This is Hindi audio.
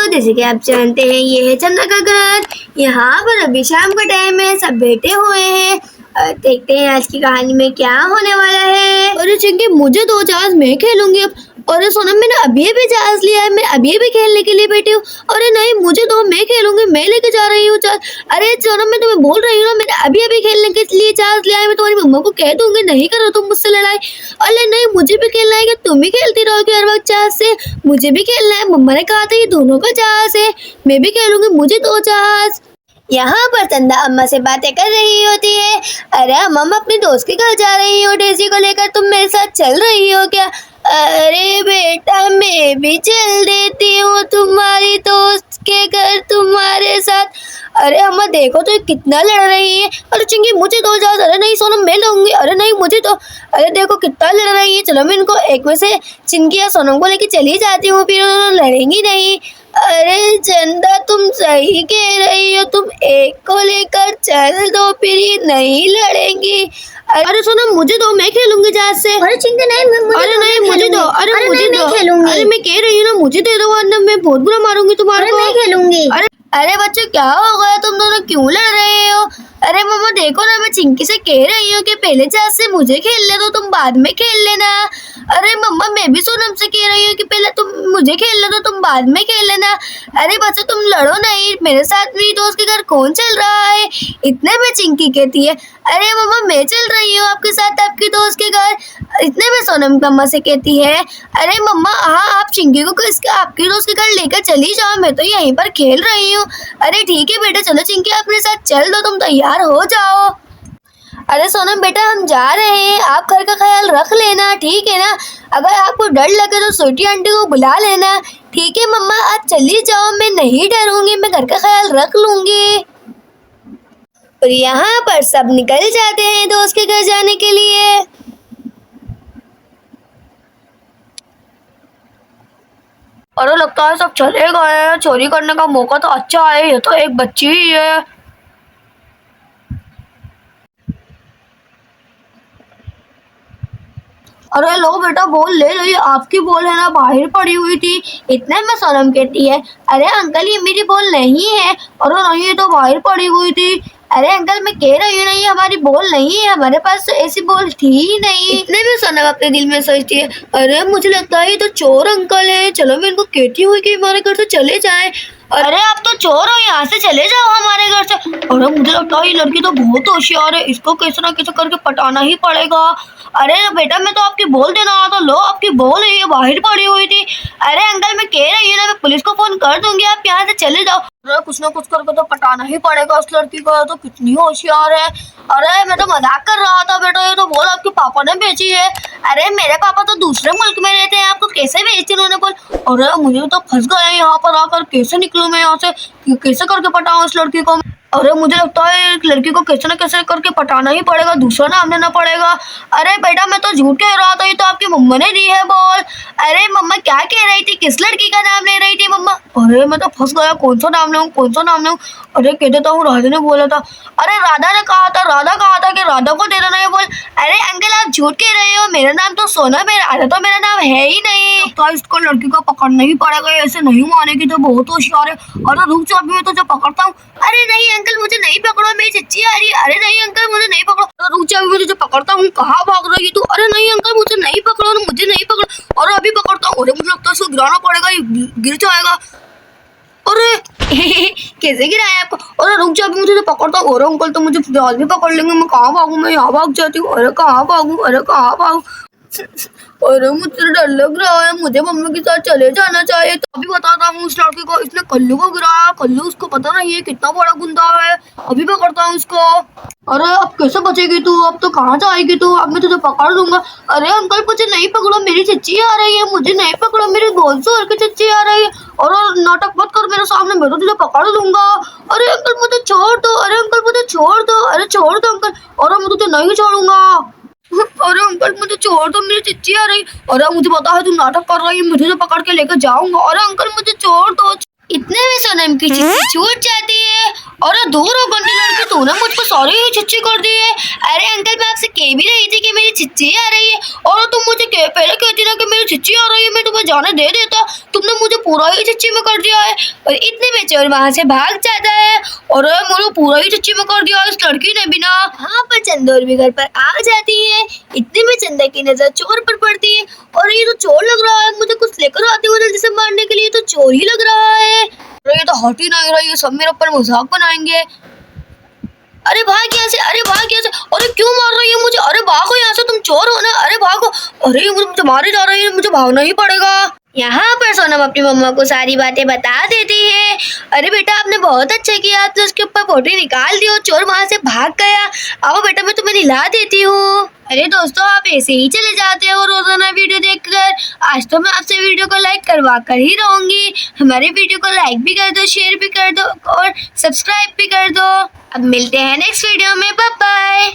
जैसे कि आप जानते हैं ये है चंदा का घर। यहाँ पर अभी शाम का टाइम है, सब बैठे हुए हैं। देखते हैं आज की कहानी में क्या होने वाला है। अरे चिंकी मुझे दो जहाज, मैं खेलूंगी अब। अरे सोनम मैंने अभी अभी जहाज लिया है, मैं अभी अभी खेलने के लिए बैठी हूँ। अरे नहीं मुझे दो, मैं खेलूंगी, मैं लेके जा रही हूँ जहाज। अरे सोनम मैं तुम्हें बोल रही हूँ ना, मैंने अभी अभी खेलने के लिए जहाज लिया है। मैं तुम्हारी मम्मा को कह दूंगी, नहीं करो तुम मुझसे लड़ाई। अरे नहीं मुझे भी खेलना है, क्या तुम ही खेलती रहोगी हर वक्त जहाज से? मुझे भी खेलना है, मम्मा ने कहा था ये दोनों का जहाज है, मैं भी खेलूंगी, मुझे दो जहाज। यहाँ पर चंदा अम्मा से बातें कर रही होती है। अरे अम्मा मैं अपने दोस्त के घर जा रही हूँ, डेज़ी को लेकर, तुम मेरे साथ चल रही हो क्या? अरे बेटा मैं भी चल देती हूँ तुम्हारी दोस्त के घर तुम्हारे साथ। अरे अम्मा देखो तो कितना लड़ रही है। अरे चिंकी मुझे दो जहाज। अरे नहीं सोनम मैं लूंगी। अरे नहीं मुझे तो। अरे देखो कितना लड़ रही है। चलो मैं इनको एक में से चिंकी या सोनम को लेके चली जाती हूँ, फिर उन्होंने लड़ेंगी नहीं। अरे चंदा तुम सही कह रही हो, तुम एक को लेकर चल दो, फिर ये नहीं लड़ेंगी। अरे सोनम मुझे दो, मैं खेलूंगी जहाज से। अरे चिंकी नहीं मुझे अरे नहीं मुझे दो। अरे मुझे दो। खेलूंगी। अरे मैं कह रही हूँ ना मुझे दे दो, वरना मैं बहुत बुरा मारूंगी तुम्हारे को। मैं खेलूंगी। अरे बच्चों क्या हो गया, तुम दोनों क्यों लड़ रहे हो? अरे मम्मा देखो ना, मैं चिंकी से कह रही हूँ कि पहले जहाज से मुझे खेलने दो, तुम बाद में खेल लेना। अरे मम्मा मैं भी सोनम से कह रही हूँ कि पहले तुम मुझे खेलने दो, तुम बाद में खेल लेना। अरे बच्चों तुम लड़ो नहीं, मेरे साथ मेरी दोस्त के घर कौन चल रहा है? इतने में चिंकी कहती है अरे मम्मा मैं चल रही हूँ आपके साथ आपकी दोस्त के घर। इतने में सोनम मम्मा से कहती है अरे मम्मा हाँ आप चिंकी को आपकी दोस्त के घर लेकर चली जाओ, मैं तो यहीं पर खेल रही हूँ। अरे ठीक है बेटा चलो चिंकी अपने साथ चल दो, तुम तैयार हो जाओ। अरे सोनम बेटा हम जा रहे हैं, आप घर का ख्याल रख लेना ठीक है ना? अगर आपको डर लगे तो छोटी आंटी को बुला लेना। ठीक है मम्मा आप चली जाओ, मैं नहीं डरूंगी, मैं घर का ख्याल रख लूंगी। और यहाँ पर सब निकल जाते हैं दोस्त के घर जाने के लिए। अरे लगता है सब चले गए हैं, चोरी करने का मौका तो अच्छा है, ये तो एक बच्ची ही है। अरे लो बेटा बॉल ले लो, ये आपकी बॉल है ना, बाहर पड़ी हुई थी। इतने में सोनम कहती है अरे अंकल ये मेरी बॉल नहीं है। अरे नहीं ये तो बाहर पड़ी हुई थी। अरे अंकल मैं कह रही हूँ ना ये हमारी बॉल नहीं है, हमारे पास तो ऐसी बॉल थी ही नहीं। इतने में सोनम अपने दिल में सोचती है अरे मुझे लगता है ये तो चोर अंकल है, चलो मैं इनको कहती हूँ कि हमारे घर से चले जाएं। अरे आप तो चोर हो, यहाँ से चले जाओ हमारे घर से। अरे मुझे लगता है ये लड़की तो बहुत होशियार है, इसको कैसे ना कैसे करके पटाना ही पड़ेगा। अरे बेटा मैं तो आपकी बॉल देना आया था, लो आपकी बॉल है, ये बाहर पड़ी हुई थी। अरे अंकल मैं कह रही हूँ ना, मैं पुलिस को फोन कर दूंगी, आप यहाँ से चले जाओ। अरे कुछ ना कुछ करके तो पटाना ही पड़ेगा उस लड़की को, तो कितनी होशियार है। अरे मैं तो मजाक कर रहा था बेटा, ये तो बॉल आपके पापा ने बेची है। अरे मेरे पापा तो दूसरे मुल्क में रहते हैं, आपको कैसे बेची उन्होंने बॉल? अरे मुझे तो फंस गया यहाँ पर आकर, कैसे निकलूं मैं यहाँ से, कैसे करके पटाऊं इस लड़की को? अरे मुझे लगता है एक लड़की को कैसे न कैसे करके पटाना ही पड़ेगा, दूसरा नाम लेना पड़ेगा। अरे बेटा मैं तो झूठ कह रहा था, ये तो आपकी मम्मा ने दी है बॉल। अरे मम्मा क्या कह रही थी, किस लड़की का नाम ले रही थी मम्मा? अरे मैं तो फंस गया, कौन सा नाम लूं कौन सा नाम लूं? अरे कह देता हूँ राधा ने बोला था। अरे राधा ने कहा था, राधा कहा था कि राधा को दे देना है बॉल। अरे अंकल आप झूठ कह रहे हो, मेरा नाम तो सोनम है, राधा तो मेरा नाम है ही नहीं। तो इसको लड़की को पकड़ना ही पड़ेगा, ऐसे नहीं मानेगी तो बहुत होशियार है। अरे रुक जा अभी मैं तुझे पकड़ता हूँ। अरे नहीं अंकल मुझे नहीं पकड़ो, मेरी चच्ची आ रही है। अरे नहीं अंकल मुझे नहीं पकड़ो। तो रुक जा मैं तुझे पकड़ता हूँ, कहाँ भाग रही तू? अरे नहीं अंकल मुझे नहीं पकड़ो, मुझे नहीं पकड़ो। अरे अभी पकड़ता हूँ। अरे मुझे लगता है इसको गिराना पड़ेगा, ये गिर जाएगा। अरे कैसे गिराया आपको? अरे रुक जा अभी मैं तुझे पकड़ता हूँ। अरे अंकल तो मुझे जहाज भी पकड़ लेंगे, मैं कहाँ भागूँ, मैं यहाँ भाग जाती हूँ। अरे कहाँ भागूँ, अरे कहाँ भागूँ? अरे मुझे डर लग रहा है, मुझे मम्मी के साथ चले जाना चाहिए। तो अभी बताता हूँ उस लड़की को, इसने कल्लू को गिराया, कल्लू उसको पता नहीं है कितना बड़ा गुंडा है। अभी पकड़ता हूँ इसको। अरे अब कैसे बचेगी तू, अब तो कहाँ जाएगी तू, अब मैं तुझे पकड़ लूंगा। अरे अंकल मुझे नहीं पकड़ो, मेरी चच्ची आ रही है, मुझे नहीं पकड़ो, मेरी गोल से की चच्ची आ रही है। और नाटक मत कर मेरे सामने, मैं तो तुझे पकड़ लूंगा। अरे अंकल मुझे छोड़ दो, अरे अंकल मुझे छोड़ दो, अरे छोड़ दो अंकल। अरे मैं तुझे नहीं छोड़ूंगा। अरे अंकल मुझे छोड़ दो, मेरी चिच्ची आ रही। अरे मुझे पता है तू नाटक कर रही है, मुझे तो पकड़ के लेकर जाऊंगा। अरे अंकल मुझे छोड़ दो। इतने में सोनम की चिच्ची छूट जाती है अरे दूर हो गंदी लड़की, तूने मुझ पर सारी ही छिच्ची कर दी है। अरे अंकल मैं आपसे कह भी रही थी कि मेरी छिच्ची आ रही है, और तुम मुझे पहले कहती ना कि मेरी छिच्ची आ रही है, मैं तुम्हें जाने दे देता। तुमने मुझे पूरा ही छिच्ची में कर दिया है। और इतने में चोर वहाँ से भाग जाता है और मुझे पूरा ही छिच्ची में कर दिया इस लड़की ने भी ना। हाँ पर चंदौर भी घर पर आ जाती है। इतने में चंदा की नजर चोर पर पड़ती है और ये तो चोर लग रहा है, मुझे कुछ लेकर आती हूँ जल्दी से मारने के लिए, तो चोर ही लग रहा है। अरे ये तो हट ही नहीं रहा, ये सब मेरे ऊपर मजाक बनाएंगे। अरे भाग यहाँ से, अरे भाग यहाँ से, अरे क्यों मार रही है मुझे, अरे भागो यहाँ से, तुम चोर हो ना, अरे भागो। अरे ये मुझे मारे जा रही है, मुझे भागना ही पड़ेगा। यहाँ पर सोनम अपनी मम्मा को सारी बातें बता देती है। अरे बेटा आपने बहुत अच्छा किया, आपने उसके ऊपर पोटी निकाल दी और चोर वहाँ से भाग गया। आओ बेटा मैं तुम्हें निला देती हूँ। अरे दोस्तों आप ऐसे ही चले जाते हो रोजाना वीडियो देखकर, आज तो मैं आपसे वीडियो को लाइक करवा कर ही रहूंगी। हमारे वीडियो को लाइक भी कर दो, शेयर भी कर दो और सब्सक्राइब भी कर दो। अब मिलते हैं नेक्स्ट वीडियो में, बाय बाय।